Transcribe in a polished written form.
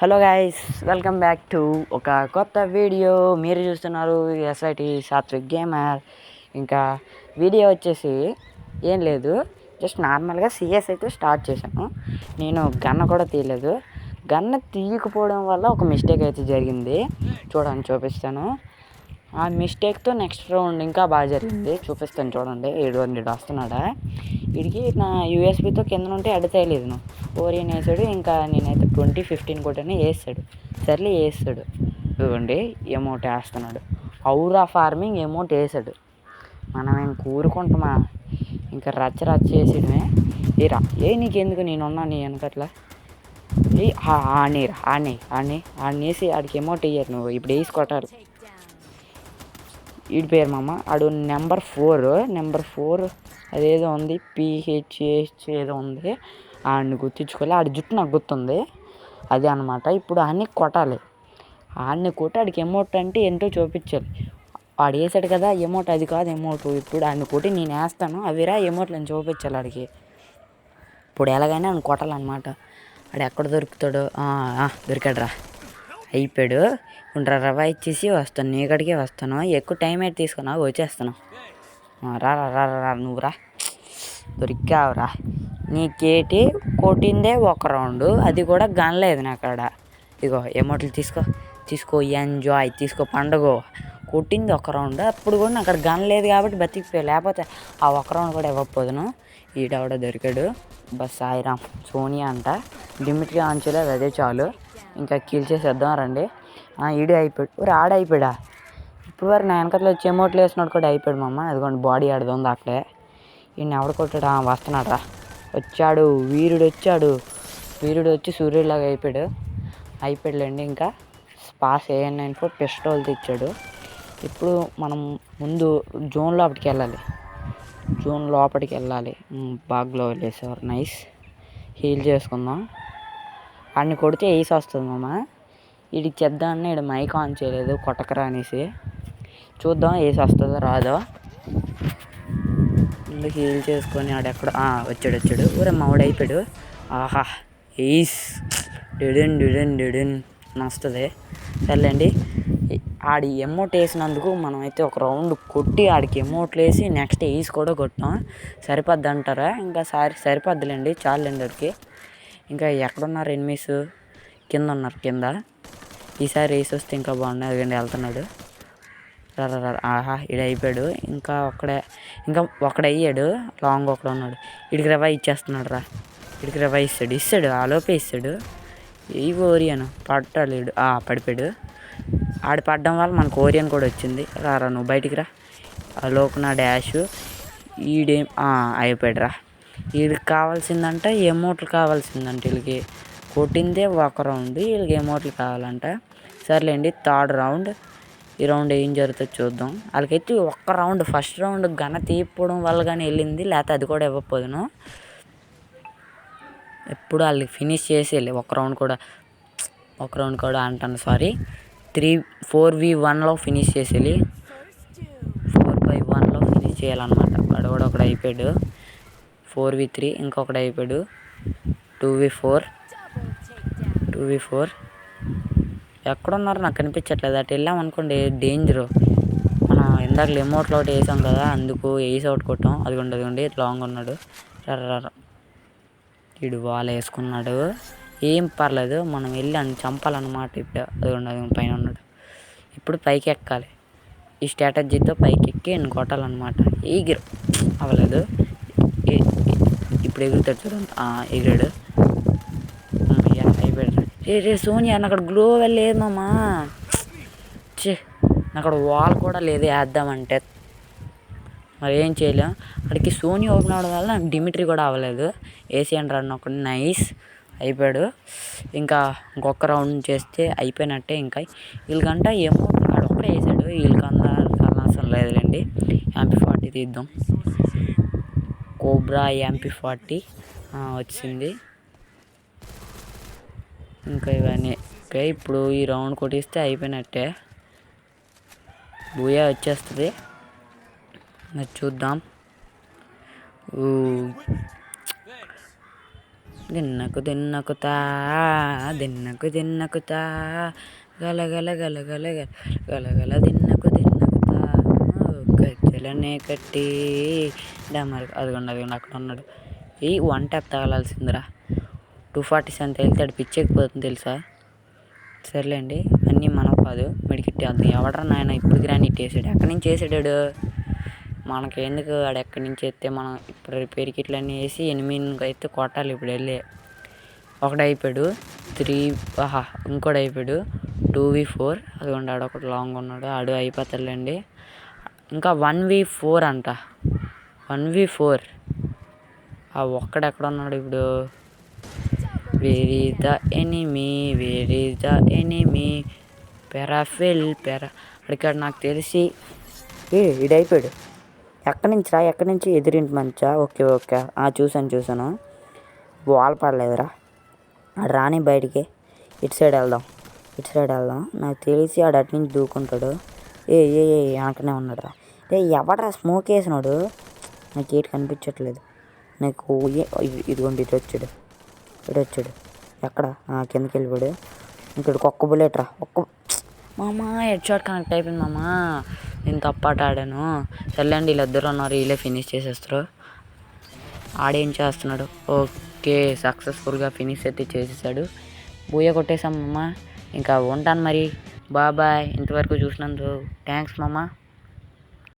Hello guys, welcome back to ఒక కొత్త video. మీరు చూస్తున్నారు ఎస్ఐటి సాత్విక్ గేమర్. ఇంకా వీడియో వచ్చేసి ఏం లేదు, జస్ట్ నార్మల్గా సిఎస్ అయితే స్టార్ట్ చేశాను. నేను గన్న కూడా తీయలేదు. గన్న తీయకపోవడం వల్ల ఒక మిస్టేక్ అయితే జరిగింది. చూడండి, చూపిస్తాను. ఆ మిస్టేక్తో నెక్స్ట్ రౌండ్ ఇంకా బాగా జరిగింది. చూపిస్తాను చూడండి. 700 వస్తున్నాడా. వీడికి నా యూఎస్బితో కింద నుండి అడితేయలేదు. నువ్వు ఓరియన్ వేసాడు. ఇంకా నేనైతే 2015 కొట్టాను, వేస్తాడు. సర్లే వేస్తాడు. ఇదిగోండి, ఎమౌంట్ వేస్తున్నాడు. ఔరా ఫార్మింగ్ ఎమౌంట్ వేసాడు. మనం ఏం కూరుకుంటామా? ఇంకా రచ్చ రచ్చ చేసేయడమే. ఏరా నీకెందుకు, నేనున్నా నీ వెనకట్లా. ఆడనేసి ఆడికి ఎమౌంట్ వేయాలి. నువ్వు ఇప్పుడు వేసి కొట్టాలి. వీడి పేరు మామ. ఆడు నెంబర్ 4 అదేదో ఉంది, PHH ఏదో ఉంది. ఆడిని గుర్తించుకోవాలి. ఆడి జుట్టు నాకు గుర్తుంది. అదే అనమాట. ఇప్పుడు ఆడిని కొట్టాలి. ఆడిని కొట్టి ఆడికి ఎమౌంట్ అంటే ఏంటో చూపించాలి. వాడు వేసాడు కదా ఎమౌంట్, అది కాదు ఎమౌంట్. ఇప్పుడు ఆడిని కొట్టి నేను వేస్తాను, అవిరా ఎమౌంట్లు అని చూపించాలి ఆడికి. ఇప్పుడు ఎలాగైనా ఆడిని కొట్టాలన్నమాట. ఆడు ఎక్కడ దొరుకుతాడు? దొరికాడు రా, అయిపోయాడు. ఉండరా, రవ్వ ఇచ్చేసి వస్తాను, నీ కాడికే వస్తాను. ఎక్కువ టైం అయితే తీసుకున్నా, వచ్చేస్తాను. రా రా రా నువ్వు రా, దొరికావురా. నీకేటి కొట్టిందే ఒక రౌండ్, అది కూడా గనలేదు నా కాడ. ఇగో ఎమౌంట్లు తీసుకో ఎంజాయ్ తీసుకో, పండుగ. కొట్టింది ఒక రౌండ్, అప్పుడు కూడా నాకు అక్కడ గనలేదు కాబట్టి బతికిపోయా. లేకపోతే ఆ ఒక రౌండ్ కూడా ఇవ్వకపోదును. ఈడవడ దొరికాడు. బస్ సాయిరామ్. సోనియా అంట. డిమిట్రీ ఆంచలేదు, అదే చాలు. ఇంకా కిల్ చేసేద్దాం రండి. ఈడు అయిపోయాడు. ఆడ అయిపోయాడా? ఇప్పుడు వరకు నా వెనకట్లో వచ్చి ఎమౌంట్లు వేసినాడు కూడా అయిపోయాడు మామ. అదిగోండి, బాడీ ఆడుతుంది అక్కడే. ఈయన ఎవడు కొట్టాడు? వస్తున్నాడు రా. వచ్చాడు, వీరుడు వచ్చి సూర్యుడిలాగా అయిపోయాడులేండి. ఇంకా స్పాస్ AN94 పిస్టోల్ తెచ్చాడు. ఇప్పుడు మనం ముందు జోన్ లోపలికి వెళ్ళాలి. బాగ్లో వెళ్ళేసేవారు. నైస్. హీల్ చేసుకుందాం. ఆడిని కొడితే ఏస్ వస్తుంది మామ. వీడికి చెప్దామని వీడు మైక్ ఆన్ చేయలేదు, కొట్టకరా అనేసి. చూద్దాం ఏస్ వస్తుందో రాదో. ముందు హీల్ చేసుకొని ఆడెక్కడ వచ్చాడు. ఊరే మావాడు అయిపోయాడు. ఆహా, ఏస్ డిడన్ వస్తుంది. సర్లేండి. ఆడి ఎమౌంట్ వేసినందుకు మనం అయితే ఒక రౌండ్ కొట్టి ఆడికి ఎమౌంట్లు వేసి నెక్స్ట్ ఏస్ కూడా కొట్టాం. సరిపోద్ది అంటారా? ఇంకా సరిపోద్దులేండి, చాలండి ఆడికి. ఇంకా ఎక్కడున్నారు ఎనిమిస్? కింద ఉన్నారు. కింద ఈసారి వేసి వస్తే ఇంకా బాగున్నాయి. అదిగండి వెళ్తున్నాడు. ఈడు అయిపోయాడు. ఇంకా ఒకడే అయ్యాడు. లాంగ్ ఒకడు ఉన్నాడు. ఇడికి రవ్వ ఇచ్చేస్తున్నాడు రా. ఇడికి రవ్వ ఇస్తాడు. ఆలోపే ఇస్తాడు. ఈ ఓరియన్ పట్టాలేడు. పడిపోయాడు. ఆడి పడడం వల్ల మనకు ఓరియన్ కూడా వచ్చింది. రారా నువ్వు బయటికి రా. ఆలోపు నా డాష్. ఈడేం అయిపోయాడు రా. వీడికి కావాల్సిందంట ఎమౌంట్లు కావాల్సిందంట. వీళ్ళకి కొట్టిందే ఒక రౌండ్, వీళ్ళకి ఎమౌంట్లు కావాలంట. సర్లేండి, 3rd రౌండ్. ఈ రౌండ్ ఏం జరుగుతుందో చూద్దాం. వాళ్ళకైతే ఒక్క రౌండ్, ఫస్ట్ రౌండ్ గన తీయకపోవడం వల్ల కానీ వెళ్ళింది, లేకపోతే అది కూడా ఇవ్వకపోదును. ఎప్పుడు వాళ్ళకి ఫినిష్ చేసేయాలి. ఒక రౌండ్ కూడా అంటాను, సారీ. 4v1లో ఫినిష్ చేసేయాలి. 4x1లో ఫినిష్ చేయాలన్నమాట. ఒకడు అయిపోయాడు. 4v3 ఇంకొకడు అయిపోయాడు. 2v4 ఎక్కడున్నారు నాకు కనిపించట్లేదు. అటు వెళ్ళామనుకోండి డేంజరు. మనం ఇందాక ఎమౌంట్లో ఒకటి వేసాం కదా, అందుకు వేసి ఒకటి కొట్టాం. అదిగోండి లాంగ్ ఉన్నాడు. రా. వీడు వాల్ వేసుకున్నాడు. ఏం పర్లేదు, మనం వెళ్ళి అని చంపాలన్నమాట. ఇప్పుడు అదిగోండి పైన ఉన్నాడు. ఇప్పుడు పైకి ఎక్కాలి. ఈ స్ట్రాటజీతో పైకి ఎక్కి నేను కొట్టాలన్నమాట. ఎగిరు అవ్వలేదు. ఇప్పుడు ఎగురుతాడు చూడండి. ఎగిరాడు. అయిపోయాడు. రే సోనియా, అక్కడ గ్లో లేదు మామా. అక్కడ వాల్ కూడా లేదు వేద్దామంటే. మరి ఏం చేయలేం. అక్కడికి సోనీ ఓపెన్ అవడం వల్ల నాకు డిమిట్రీ కూడా అవ్వలేదు. ఏసియన్ రన్ ఒకటి. నైస్, అయిపోయాడు. ఇంకా ఇంకొక రౌండ్ చేస్తే అయిపోయినట్టే. ఇంకా వీళ్ళకంటే ఎమౌంట్ ఆడొక్కడే వేసాడు. వీళ్ళకంతా అవసరం లేదులేండి. MP40 తీద్దాం. కోబ్రా MP40 వచ్చింది. ఇంకా ఇవన్నీ ఓకే. ఇప్పుడు ఈ రౌండ్ కొట్టిస్తే అయిపోయినట్టే. బూయా వచ్చేస్తుంది. మరి చూద్దాం. దిన్నకుతా దిన్నకుతా గలగల గలగల గలగల దిన్నకుతా గజ్జలనే కట్టి డమరు. అదిగోండి అక్కడ ఉన్నాడు. ఈ 1 ట్యాప్ తగలాల్సిందిరా. 247 తగిలితే పిచ్చెక్కిపోతుంది తెలుసా. సర్లేండి, అన్నీ మనకు కాదు. మెడికిట్ వేద్దాం. ఎవడరా నాయన ఇప్పుడు గ్రానైట్ వేసాడు? ఎక్కడి నుంచి వేసాడాడు? మనకి ఎందుకు ఆడు ఎక్కడి నుంచి వేస్తే మనం ఇప్పుడు పెరికిట్లన్నీ వేసి 8 అయితే కొట్టాలి. ఇప్పుడు వెళ్ళి ఒకటి అయిపోయాడు 3. ఇంకోటి అయిపోయాడు 2v4. అదిగోండి ఆడొకటి లాంగ్ ఉన్నాడు. ఆడు అయిపోతాడులేండి. ఇంకా 1v4 అంట. 1v4 ఆ ఒక్కడెక్కడ ఉన్నాడు ఇప్పుడు? వేర్ ఈజ్ ద ఎనిమీ పెరాఫిల్ అడికాడు నాకు తెలిసి. ఇది అయిపోయాడు. ఎక్కడి నుంచి ఎదురింటి మంచా? ఓకే చూసాను. వాల్ పడలేదురా. ఆడు రాని బయటికి. ఇటు సైడ్ వెళ్దాం. నాకు తెలిసి ఆడు అటు నుంచి దూకుంటాడు. వెనకనే ఉన్నాడురా. ఎవడరా స్మోక్ వేసినాడు? నాకు ఏటి కనిపించట్లేదు. నాకు ఇదిగోండి ఇటు వచ్చాడు. ఎక్కడ? కిందకి వెళ్ళిపోయాడు. ఇంకోటి ఒక్క బుల్లెట్ రా. మామా హెడ్ షాట్ కనెక్ట్ అయిపోయింది మామా. నేను తప్పాట ఆడాను. సర్లేండి, వీళ్ళిద్దరు ఉన్నారు. వీళ్ళే ఫినిష్ చేసేస్తారు. ఆడేం చేస్తున్నాడు? ఓకే, సక్సెస్ఫుల్గా ఫినిష్ అయితే చేసేసాడు. బూయ కొట్టేసాం మామ. ఇంకా ఉంటాను మరి. బాయ్. ఇంతవరకు చూసినందుకు థ్యాంక్స్ మామ.